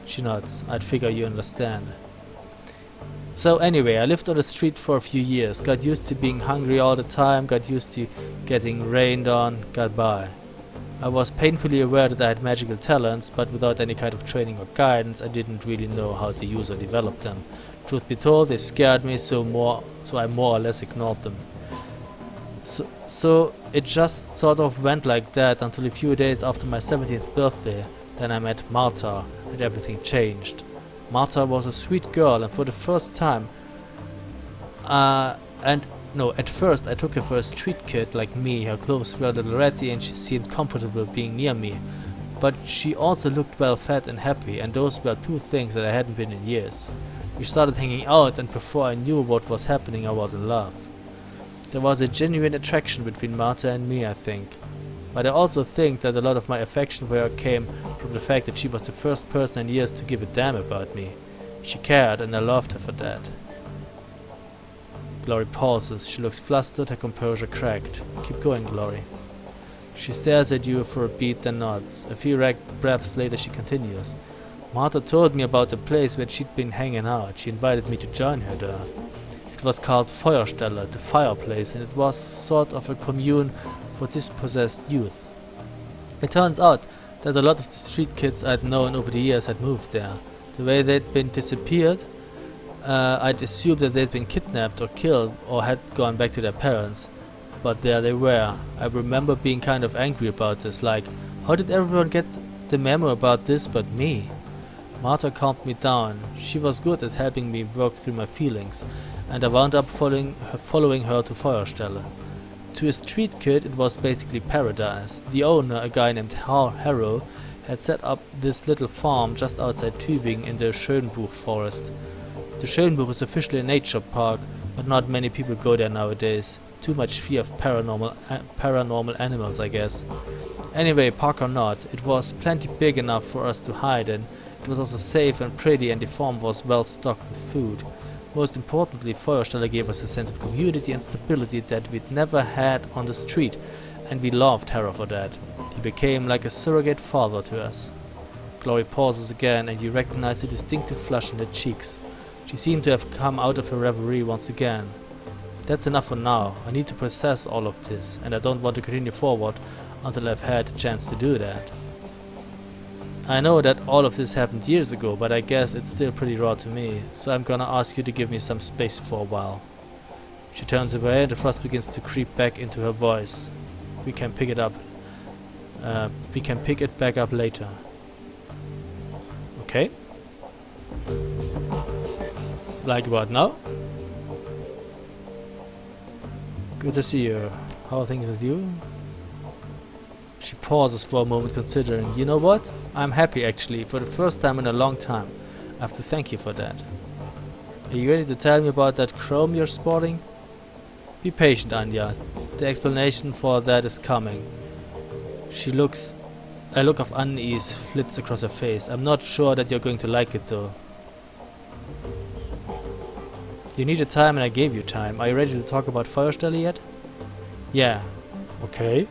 She nods. I'd figure you understand. So anyway, I lived on the street for a few years. Got used to being hungry all the time. Got used to getting rained on. Got by. I was painfully aware that I had magical talents, but without any kind of training or guidance, I didn't really know how to use or develop them. Truth be told, they scared me, so I more or less ignored them. So it just sort of went like that until a few days after my 17th birthday. Then I met Martha, and everything changed. Martha was a sweet girl, and for the first time, at first I took her for a street kid like me. Her clothes were a little ratty, and she seemed comfortable being near me. But she also looked well fed and happy, and those were two things that I hadn't been in years. We started hanging out, and before I knew what was happening, I was in love. There was a genuine attraction between Martha and me, I think. But I also think that a lot of my affection for her came from the fact that she was the first person in years to give a damn about me. She cared, and I loved her for that. Glory pauses. She looks flustered, her composure cracked. Keep going, Glory. She stares at you for a beat, then nods. A few ragged breaths later she continues. Martha told me about a place where she'd been hanging out. She invited me to join her there. It was called Feuerstelle, the fireplace, and it was sort of a commune for dispossessed youth. It turns out that a lot of the street kids I'd known over the years had moved there. The way they'd been disappeared, I'd assumed that they'd been kidnapped or killed or had gone back to their parents. But there they were. I remember being kind of angry about this, like, how did everyone get the memo about this but me? Martha calmed me down. She was good at helping me work through my feelings, and I wound up following her to Feuerstelle. To a street kid, it was basically paradise. The owner, a guy named Harrow, had set up this little farm just outside Tübingen in the Schönbuch forest. The Schönbuch is officially a nature park, but not many people go there nowadays. Too much fear of paranormal animals, I guess. Anyway, park or not, it was plenty big enough for us to hide in. It was also safe and pretty, and the farm was well stocked with food. Most importantly, Feuerstelle gave us a sense of community and stability that we'd never had on the street, and we loved Harrow for that. He became like a surrogate father to us. Glory pauses again, and you recognize a distinctive flush in her cheeks. She seemed to have come out of her reverie once again. That's enough for now. I need to process all of this, and I don't want to continue forward until I've had a chance to do that. I know that all of this happened years ago, but I guess it's still pretty raw to me, so I'm gonna ask you to give me some space for a while. She turns away, and the frost begins to creep back into her voice. We can pick it up. We can pick it back up later. Okay? Like what now? Good to see you. How are things with you? She pauses for a moment, considering. You know what? I'm happy, actually, for the first time in a long time. I have to thank you for that. Are you ready to tell me about that chrome you're sporting? Be patient, Anya. The explanation for that is coming. A look of unease flits across her face. I'm not sure that you're going to like it, though. You needed time, and I gave you time. Are you ready to talk about Feuerstelle yet? Yeah. Okay.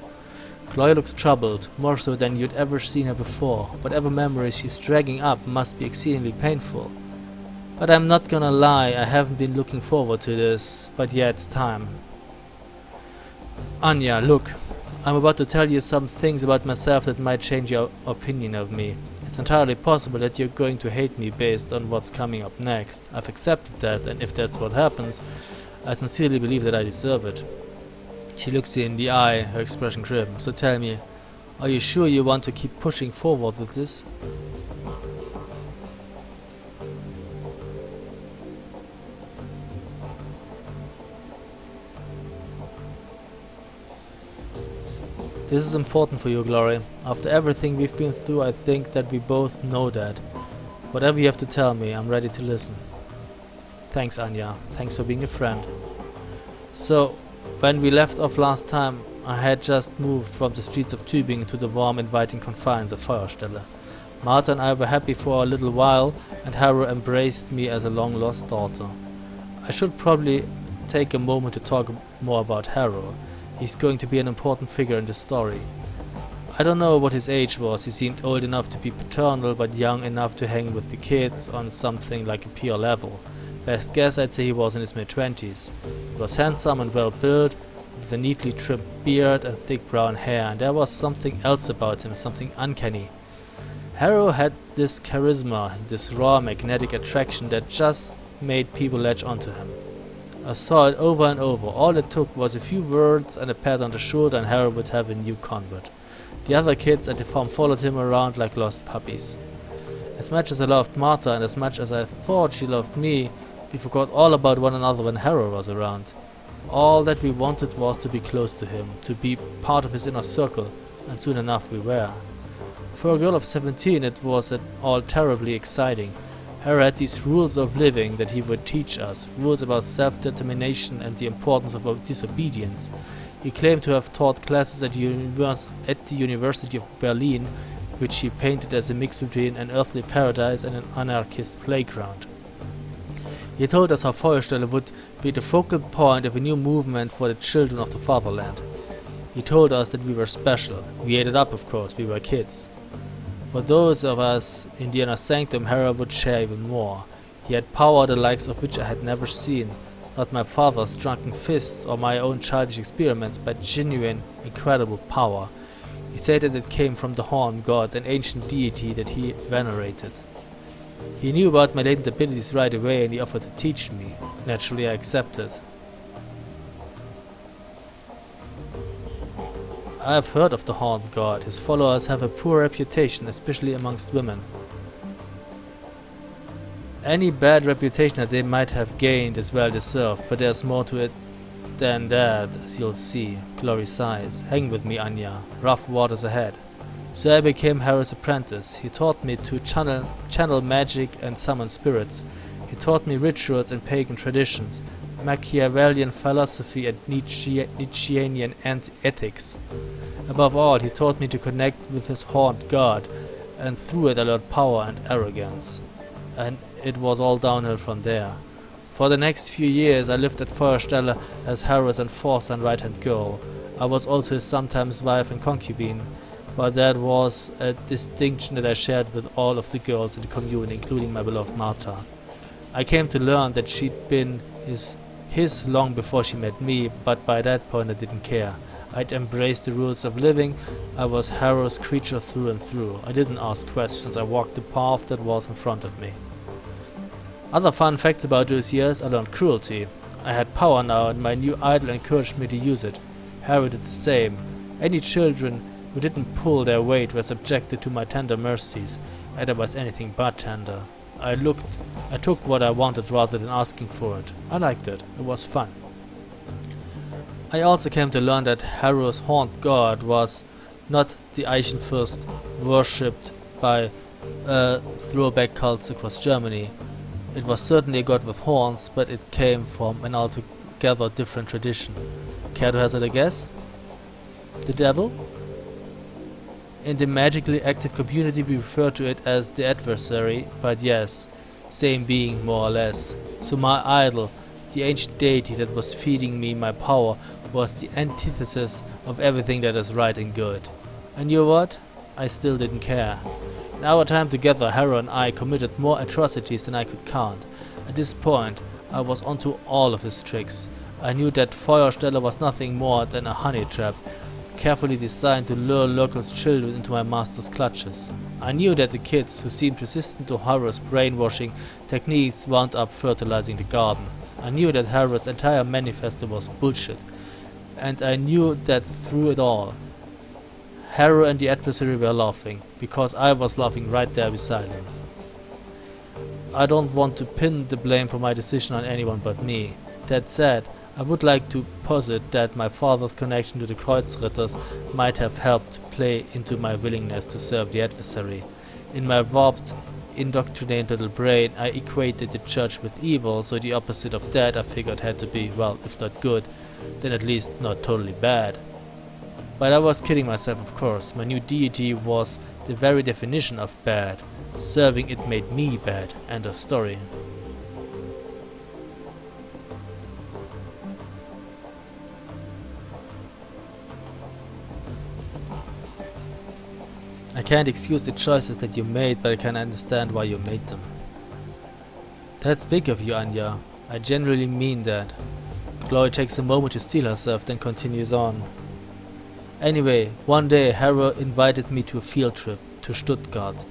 Chloe looks troubled, more so than you'd ever seen her before. Whatever memories she's dragging up must be exceedingly painful. But I'm not gonna lie, I haven't been looking forward to this, but yeah, it's time. Anya, look, I'm about to tell you some things about myself that might change your opinion of me. It's entirely possible that you're going to hate me based on what's coming up next. I've accepted that, and if that's what happens, I sincerely believe that I deserve it. She looks you in the eye, her expression grim. So tell me, are you sure you want to keep pushing forward with this? This is important for you, Glory. After everything we've been through, I think that we both know that. Whatever you have to tell me, I'm ready to listen. Thanks, Anya. Thanks for being a friend. So, when we left off last time, I had just moved from the streets of Tübingen to the warm, inviting confines of Feuerstelle. Martha and I were happy for a little while, and Harrow embraced me as a long-lost daughter. I should probably take a moment to talk more about Harrow. He's going to be an important figure in the story. I don't know what his age was. He seemed old enough to be paternal, but young enough to hang with the kids on something like a peer level. Best guess, I'd say he was in his mid-20s. He was handsome and well-built, with a neatly trimmed beard and thick brown hair, and there was something else about him, something uncanny. Harrow had this charisma, this raw magnetic attraction that just made people latch onto him. I saw it over and over. All it took was a few words and a pat on the shoulder, and Harrow would have a new convert. The other kids at the farm followed him around like lost puppies. As much as I loved Martha and as much as I thought she loved me, we forgot all about one another when Harold was around. All that we wanted was to be close to him, to be part of his inner circle, and soon enough we were. For a girl of 17 it was at all terribly exciting. Harold had these rules of living that he would teach us, rules about self-determination and the importance of disobedience. He claimed to have taught classes at the University of Berlin, which he painted as a mix between an earthly paradise and an anarchist playground. He told us how Feuerstelle would be the focal point of a new movement for the children of the fatherland. He told us that we were special. We ate it up, of course, we were kids. For those of us in the inner sanctum, Harold would share even more. He had power the likes of which I had never seen. Not my father's drunken fists or my own childish experiments, but genuine, incredible power. He said that it came from the Horn God, an ancient deity that he venerated. He knew about my latent abilities right away and he offered to teach me. Naturally I accepted. I have heard of the Horn God. His followers have a poor reputation, especially amongst women. Any bad reputation that they might have gained is well deserved, but there's more to it than that, as you'll see. Glory sighs. Hang with me, Anya. Rough waters ahead. So I became Harold's apprentice. He taught me to channel magic and summon spirits. He taught me rituals and pagan traditions, Machiavellian philosophy and Nietzschean ethics. Above all, he taught me to connect with his horned god, and through it I learned power and arrogance. And it was all downhill from there. For the next few years I lived at Feuerstelle as Harold's enforcer and right-hand girl. I was also his sometimes wife and concubine, but that was a distinction that I shared with all of the girls in the commune, including my beloved Martha. I came to learn that she'd been his long before she met me, but by that point I didn't care. I'd embraced the rules of living. I was Harold's creature through and through. I didn't ask questions, I walked the path that was in front of me. Other fun facts about those years: I learned cruelty. I had power now and my new idol encouraged me to use it. Harold did the same. Any children who didn't pull their weight were subjected to my tender mercies, and I was anything but tender. I took what I wanted rather than asking for it. I liked it. It was fun. I also came to learn that Harold's horned god was not the Eichenfürst worshipped by throwback cults across Germany. It was certainly a god with horns, but it came from an altogether different tradition. Care to hazard a guess? The devil? In the magically active community we refer to it as the adversary, but yes, same being more or less. So my idol, the ancient deity that was feeding me my power, was the antithesis of everything that is right and good. And you know what? I still didn't care. In our time together, Harold and I committed more atrocities than I could count. At this point, I was onto all of his tricks. I knew that Feuerstelle was nothing more than a honey trap, carefully designed to lure locals' children into my master's clutches. I knew that the kids who seemed resistant to Harold's brainwashing techniques wound up fertilizing the garden. I knew that Harold's entire manifesto was bullshit. And I knew that through it all, Harold and the adversary were laughing, because I was laughing right there beside him. I don't want to pin the blame for my decision on anyone but me. That said, I would like to posit that my father's connection to the Kreuzritters might have helped play into my willingness to serve the adversary. In my warped, indoctrinated little brain, I equated the church with evil, so the opposite of that I figured had to be, well, if not good, then at least not totally bad. But I was kidding myself, of course. My new deity was the very definition of bad. Serving it made me bad. End of story. I can't excuse the choices that you made, but I can understand why you made them. That's big of you, Anya. I genuinely mean that. Chloe takes a moment to steel herself, then continues on. Anyway, one day Harold invited me to a field trip to Stuttgart.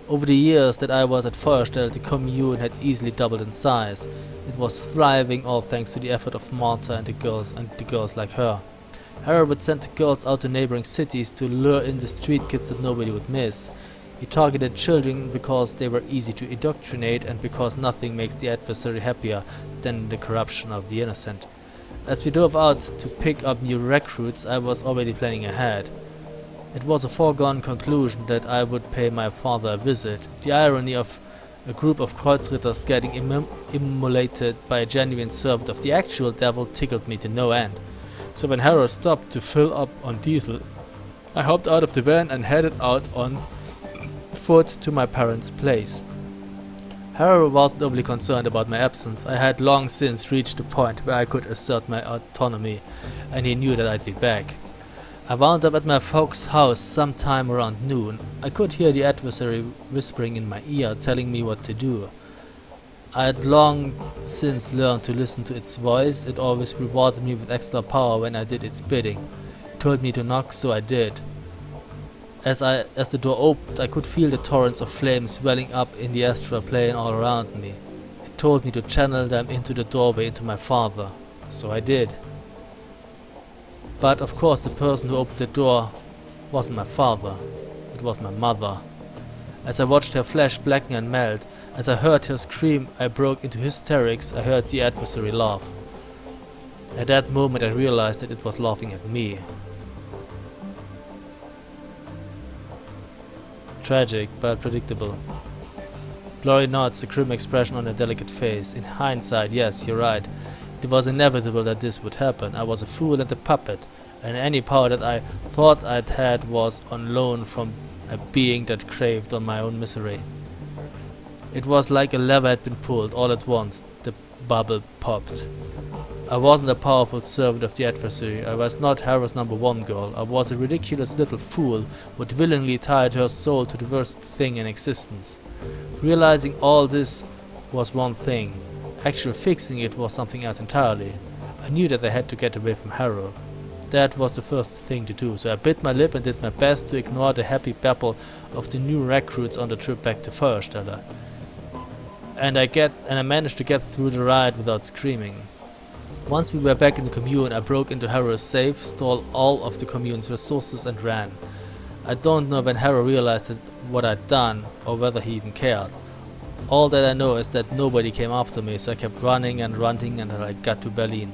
Over the years that I was at Feuerstelle, the commune had easily doubled in size. It was thriving all thanks to the effort of Martha and the girls like her. Harrow would send the girls out to neighboring cities to lure in the street kids that nobody would miss. He targeted children because they were easy to indoctrinate and because nothing makes the adversary happier than the corruption of the innocent. As we drove out to pick up new recruits, I was already planning ahead. It was a foregone conclusion that I would pay my father a visit. The irony of a group of Kreuzritters getting immolated by a genuine servant of the actual devil tickled me to no end. So when Harrow stopped to fill up on diesel, I hopped out of the van and headed out on foot to my parents' place. Harrow wasn't overly concerned about my absence. I had long since reached the point where I could assert my autonomy, and he knew that I'd be back. I wound up at my folks' house sometime around noon. I could hear the adversary whispering in my ear, telling me what to do. I had long since learned to listen to its voice. It always rewarded me with extra power when I did its bidding. It told me to knock, so I did. As the door opened, I could feel the torrents of flames welling up in the astral plane all around me. It told me to channel them into the doorway into my father, so I did. But of course the person who opened the door wasn't my father, it was my mother. As I watched her flesh blacken and melt, as I heard her scream, I broke into hysterics. I heard the adversary laugh. At that moment I realized that it was laughing at me. Tragic, but predictable. Glory nods, a grim expression on her delicate face. In hindsight, yes, you're right. It was inevitable that this would happen. I was a fool and a puppet, and any power that I thought I'd had was on loan from a being that craved on my own misery. It was like a lever had been pulled all at once. The bubble popped. I wasn't a powerful servant of the adversary. I was not Harrow's #1 girl. I was a ridiculous little fool who had willingly tied her soul to the worst thing in existence. Realizing all this was one thing. Actually fixing it was something else entirely. I knew that I had to get away from Harrow. That was the first thing to do, so I bit my lip and did my best to ignore the happy babble of the new recruits on the trip back to Feuersteller. And I managed to get through the ride without screaming. Once we were back in the commune, I broke into Harrow's safe, stole all of the commune's resources and ran. I don't know when Harrow realized what I'd done, or whether he even cared. All that I know is that nobody came after me, so I kept running and running until I got to Berlin.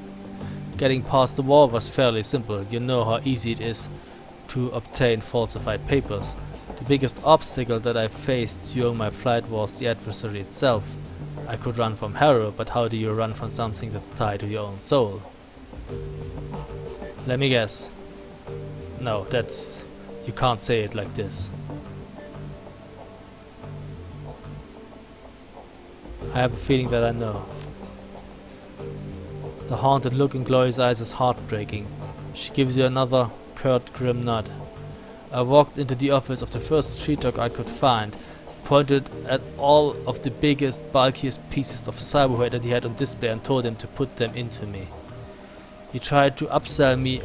Getting past the wall was fairly simple. You know how easy it is to obtain falsified papers. The biggest obstacle that I faced during my flight was the adversary itself. I could run from Harrow, but how do you run from something that's tied to your own soul? Let me guess. No, you can't say it like this. I have a feeling that I know. The haunted look in Glory's eyes is heartbreaking. She gives you another curt, grim nod. I walked into the office of the first street dog I could find, pointed at all of the biggest, bulkiest pieces of cyberware that he had on display and told him to put them into me. He tried to upsell me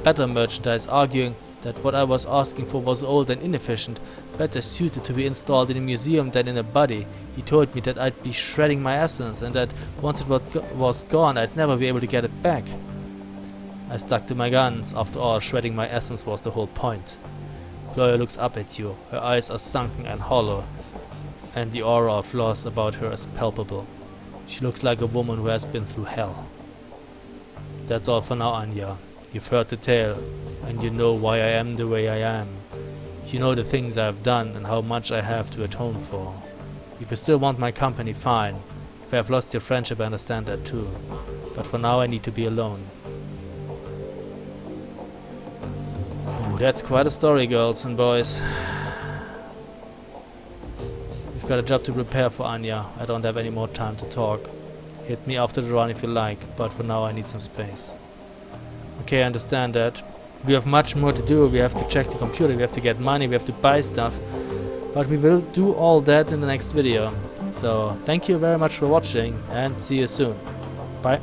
better merchandise, arguing that what I was asking for was old and inefficient, better suited to be installed in a museum than in a body. He told me that I'd be shredding my essence and that once it was gone I'd never be able to get it back. I stuck to my guns. After all, shredding my essence was the whole point. Gloria looks up at you. Her eyes are sunken and hollow, and the aura of loss about her is palpable. She looks like a woman who has been through hell. That's all for now, Anya. You've heard the tale, and you know why I am the way I am. You know the things I have done and how much I have to atone for. If you still want my company, fine. If I have lost your friendship, I understand that too. But for now I need to be alone. Ooh, that's quite a story, girls and boys. We've got a job to prepare for, Anya. I don't have any more time to talk. Hit me after the run if you like, but for now I need some space. Okay, I understand that. We have much more to do. We have to check the computer, we have to get money, we have to buy stuff. But we will do all that in the next video. So, thank you very much for watching and see you soon. Bye.